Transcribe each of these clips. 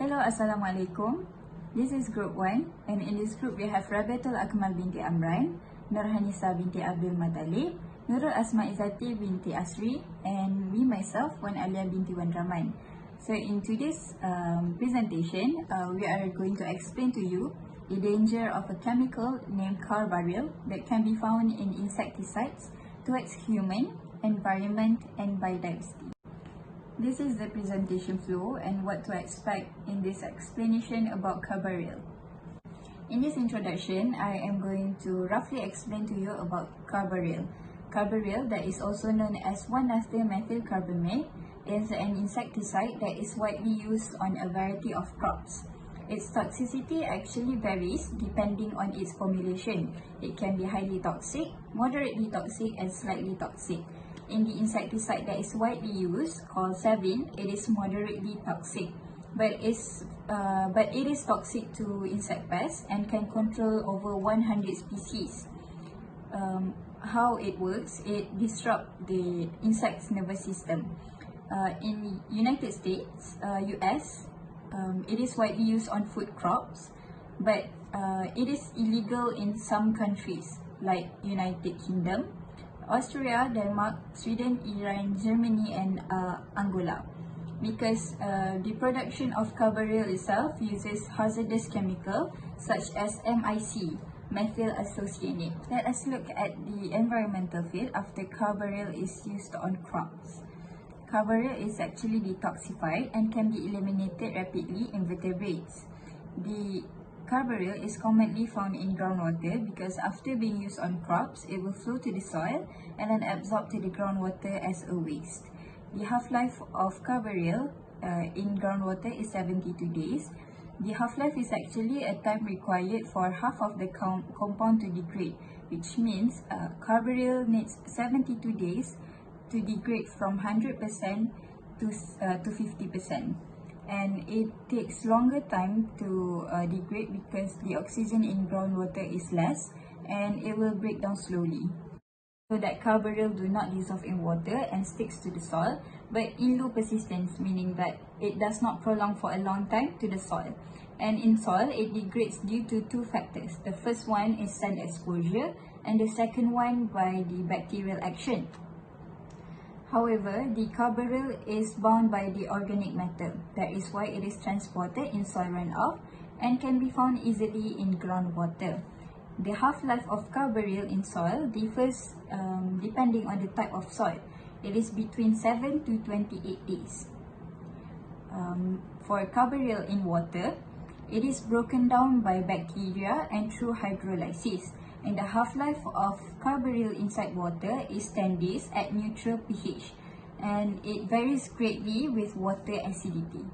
Hello, Assalamualaikum. This is group 1 and in this group we have Rabiatul Akmal Binti Amran, Noor Hanisah Binti Abdul Mathalib, Nurul Asma Izzati Binti Asri, and me myself, Alya Binti Deraman. So in today's presentation, we are going to explain to you the danger of a chemical named Carbaryl that can be found in insecticides towards human, environment, and biodiversity. This is the presentation flow and what to expect in this explanation about Carbaryl. In this introduction, I am going to roughly explain to you about Carbaryl. Carbaryl, that is also known as 1-methyl-methylcarbamate, is an insecticide that is widely used on a variety of crops. Its toxicity actually varies depending on its formulation. It can be highly toxic, moderately toxic, and slightly toxic. In the insecticide that is widely used, called Savin, it is moderately toxic, but it is toxic to insect pests and can control over 100 species. How it works, it disrupts the insect's nervous system. In United States, US, it is widely used on food crops, but it is illegal in some countries like United Kingdom, Austria, Denmark, Sweden, Iran, Germany, and Angola, because the production of Carbaryl itself uses hazardous chemical such as MIC, methyl isocyanate. Let us look at the environmental field after Carbaryl is used on crops. Carbaryl is actually detoxified and can be eliminated rapidly in vertebrates. The Carbaryl is commonly found in groundwater because after being used on crops, it will flow to the soil and then absorb to the groundwater as a waste. The half-life of Carbaryl in groundwater is 72 days. The half-life is actually a time required for half of the compound to degrade, which means Carbaryl needs 72 days to degrade from 100% to 50%. And it takes longer time to degrade because the oxygen in groundwater is less and it will break down slowly. So that Carbaryl do not dissolve in water and sticks to the soil, but in low persistence, meaning that it does not prolong for a long time to the soil. And in soil, it degrades due to two factors. The first one is sun exposure and the second one by the bacterial action. However, the Carbaryl is bound by the organic matter. That is why it is transported in soil runoff and can be found easily in groundwater. The half-life of Carbaryl in soil differs depending on the type of soil. It is between 7 to 28 days. For Carbaryl in water, it is broken down by bacteria and through hydrolysis. And the half-life of Carbaryl inside water is 10 days at neutral pH, and it varies greatly with water acidity.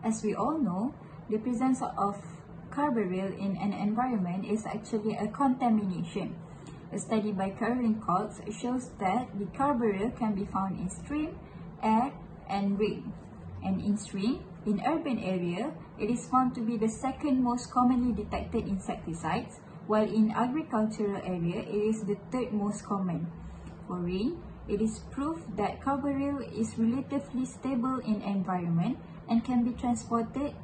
As we all know, the presence of Carbaryl in an environment is actually a contamination. A study by Caroline Cox shows that the Carbaryl can be found in stream, air, and rain. And in stream, in urban area, it is found to be the second most commonly detected insecticides, while in agricultural area, it is the third most common. For rain, it is proof that Carbaryl is relatively stable in environment and can be transported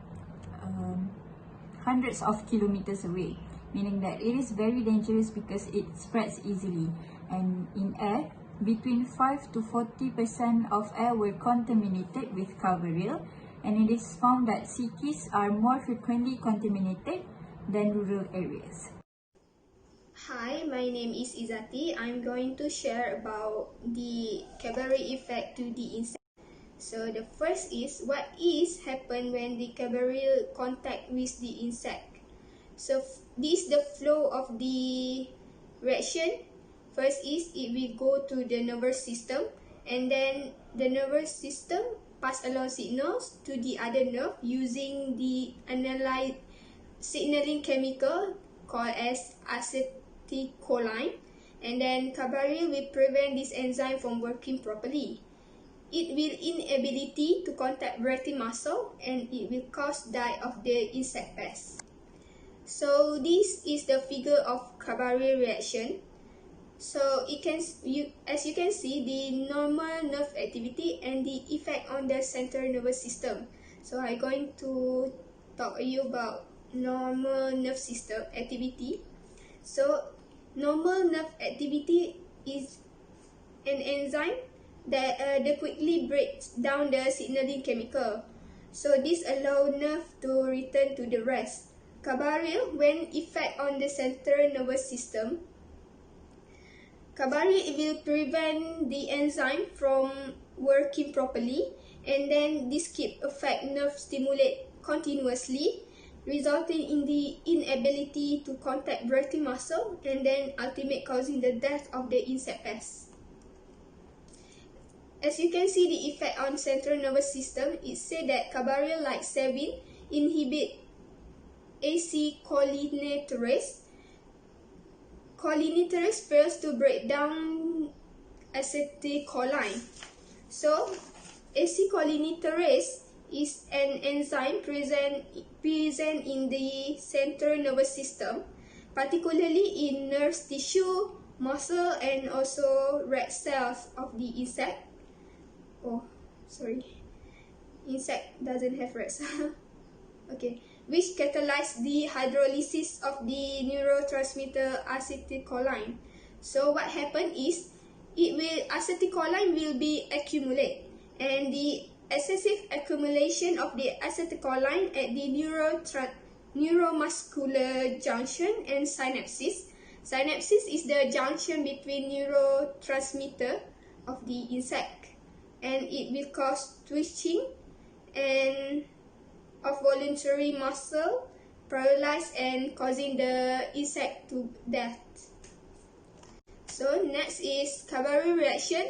hundreds of kilometers away, meaning that it is very dangerous because it spreads easily. And in air, between 5 to 40% of air were contaminated with Carbaryl, and it is found that cities are more frequently contaminated than rural areas. Hi, my name is Izzati. I'm going to share about the Carbaryl effect to the insect. So the first is what is happen when the Carbaryl contact with the insect. So this is the flow of the reaction. First is it will go to the nervous system, and then the nervous system pass along signals to the other nerve using the analyte signaling chemical called as acetylcholine, and then Carbaryl will prevent this enzyme from working properly. It will inability to contact breathing muscle, and it will cause die of the insect pest. So this is the figure of Carbaryl reaction. So as you can see, the normal nerve activity and the effect on the central nervous system. So I'm going to talk to you about normal nerve system activity. So normal nerve activity is an enzyme that quickly breaks down the signaling chemical. So this allows nerve to return to the rest. Carbaryl, when effect on the central nervous system, Carbaryl will prevent the enzyme from working properly, and then this keep affect nerve stimulate continuously, resulting in the inability to contact breathing muscle, and then ultimately causing the death of the insect pest. As you can see the effect on central nervous system, it said that Carbaryl like 7 inhibit acetylcholinesterase. Cholinesterase fails to break down acetylcholine. So acetylcholinesterase is an enzyme present in the central nervous system, particularly in nerve tissue, muscle, and also red cells of the insect. Oh, sorry. Insect doesn't have red cells. Okay. Which catalyze the hydrolysis of the neurotransmitter acetylcholine. So what happens is, acetylcholine will be accumulate, and the excessive accumulation of the acetylcholine at the neuromuscular junction and synapses. Synapses is the junction between neurotransmitter of the insect, and it will cause twitching and of voluntary muscle, paralyzed, and causing the insect to death. So next is Carbaryl reaction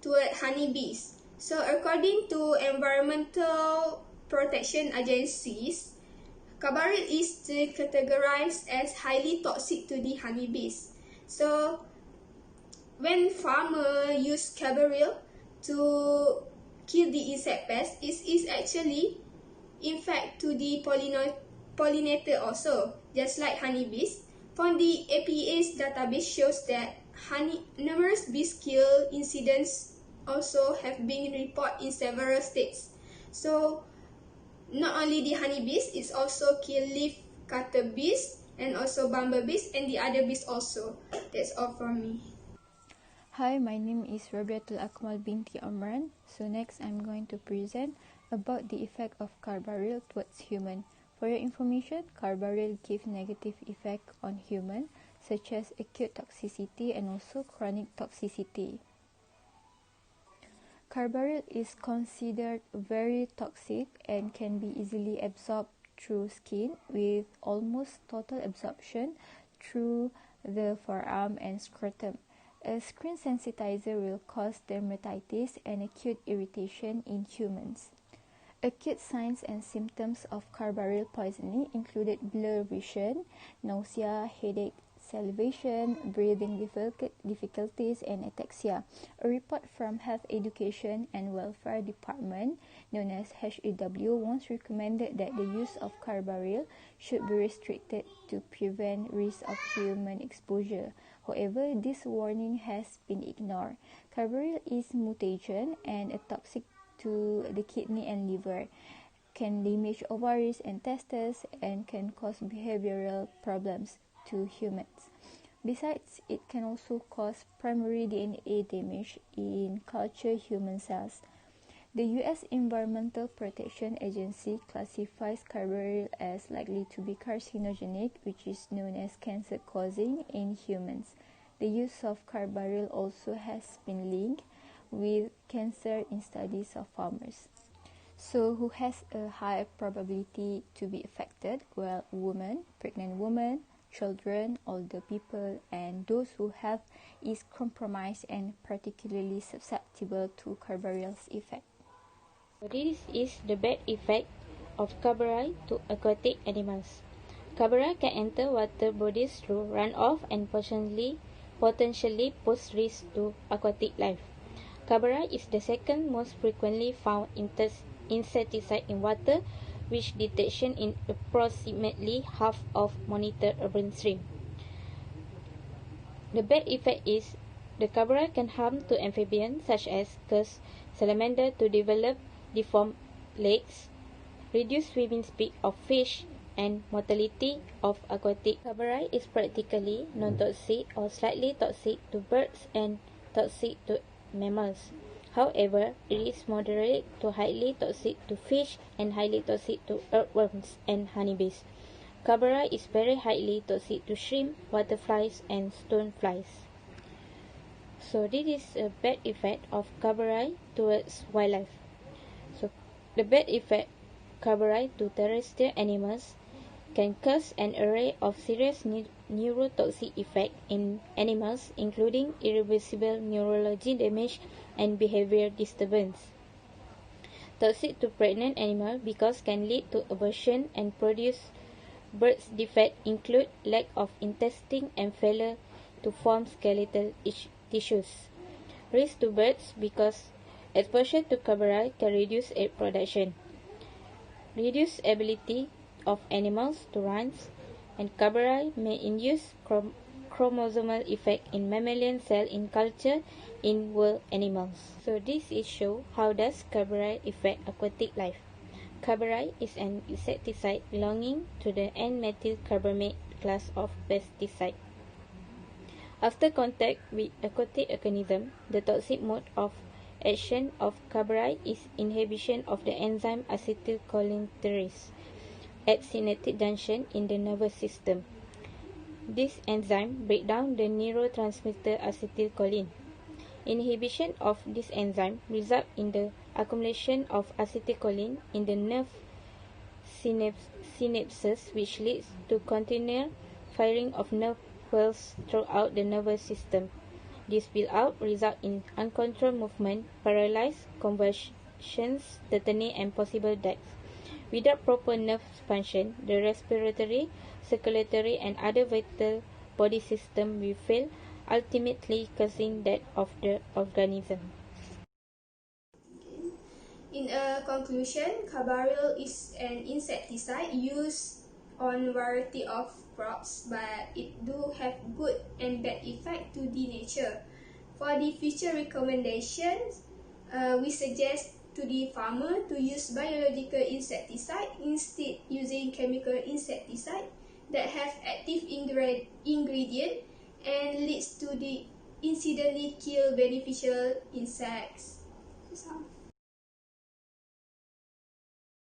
toward honeybees. So according to environmental protection agencies, Carbaryl is categorized as highly toxic to the honeybees. So when farmers use Carbaryl to kill the insect pest, it is actually in fact to the pollinator also, just like honeybees. From the APA's database shows that numerous bees kill incidents also have been reported in several states. So not only the honeybees, it's also kill leaf cutter bees and also bumblebees and the other bees also. That's all from me. Hi, my name is Rabiatul Akmal Binti Amran. So next I'm going to present about the effect of Carbaryl towards human. For your information, Carbaryl gives negative effect on human, such as acute toxicity and also chronic toxicity. Carbaryl is considered very toxic and can be easily absorbed through skin, with almost total absorption through the forearm and scrotum. A screen sensitizer will cause dermatitis and acute irritation in humans. Acute signs and symptoms of Carbaryl poisoning included blurred vision, nausea, headache, salivation, breathing difficulties, and ataxia. A report from Health Education and Welfare Department, known as HEW, once recommended that the use of Carbaryl should be restricted to prevent risk of human exposure. However, this warning has been ignored. Carbaryl is mutagen and a toxic to the kidney and liver, can damage ovaries and testes, and can cause behavioral problems to humans. Besides, it can also cause primary DNA damage in cultured human cells. The U.S. Environmental Protection Agency classifies Carbaryl as likely to be carcinogenic, which is known as cancer-causing in humans. The use of Carbaryl also has been linked with cancer in studies of farmers. So who has a high probability to be affected? Well, women, pregnant women, children, older people, and those who health is compromised and particularly susceptible to Carbaryl's effect. This is the bad effect of Carbaryl to aquatic animals. Carbaryl can enter water bodies through runoff and potentially pose risk to aquatic life. Carbaryl is the second most frequently found insecticide in water, with detection in approximately half of monitored urban streams. The bad effect is the Carbaryl can harm to amphibians such as cause salamander to develop deformed legs, reduced swimming speed of fish, and mortality of aquatic. Carbaryl is practically non-toxic or slightly toxic to birds and toxic to mammals. However, it is moderate to highly toxic to fish and highly toxic to earthworms and honeybees. Carbaryl is very highly toxic to shrimp, butterflies, and stoneflies. So this is a bad effect of carbaryl towards wildlife. So the bad effect carbaryl to terrestrial animals can cause an array of serious neurotoxic effects in animals, including irreversible neurology damage and behavior disturbance. Toxic to pregnant animals because can lead to abortion and produce birth defects include lack of intestine and failure to form skeletal tissues. Risk to birds because exposure to carbaryl can reduce egg production, reduce ability of animals to run, and carbaryl may induce chromosomal effect in mammalian cell in culture in wild animals. So this is show how does carbaryl affect aquatic life. Carbaryl is an insecticide belonging to the N-methyl carbamate class of pesticide. After contact with aquatic organism, the toxic mode of action of carbaryl is inhibition of the enzyme acetylcholinesterase at synaptic junction in the nervous system. This enzyme breaks down the neurotransmitter acetylcholine. Inhibition of this enzyme results in the accumulation of acetylcholine in the nerve synapses, which leads to continual firing of nerve wells throughout the nervous system. This build-up results in uncontrolled movement, paralysis, convulsions, tetany, and possible death. Without proper nerve function, the respiratory, circulatory, and other vital body system will fail, ultimately causing death of the organism. In a conclusion, carbaryl is an insecticide used on variety of crops, but it do have good and bad effect to the nature. For the future recommendations, we suggest to the farmer to use biological insecticide instead using chemical insecticide that have active ingredient and leads to the incidentally kill beneficial insects.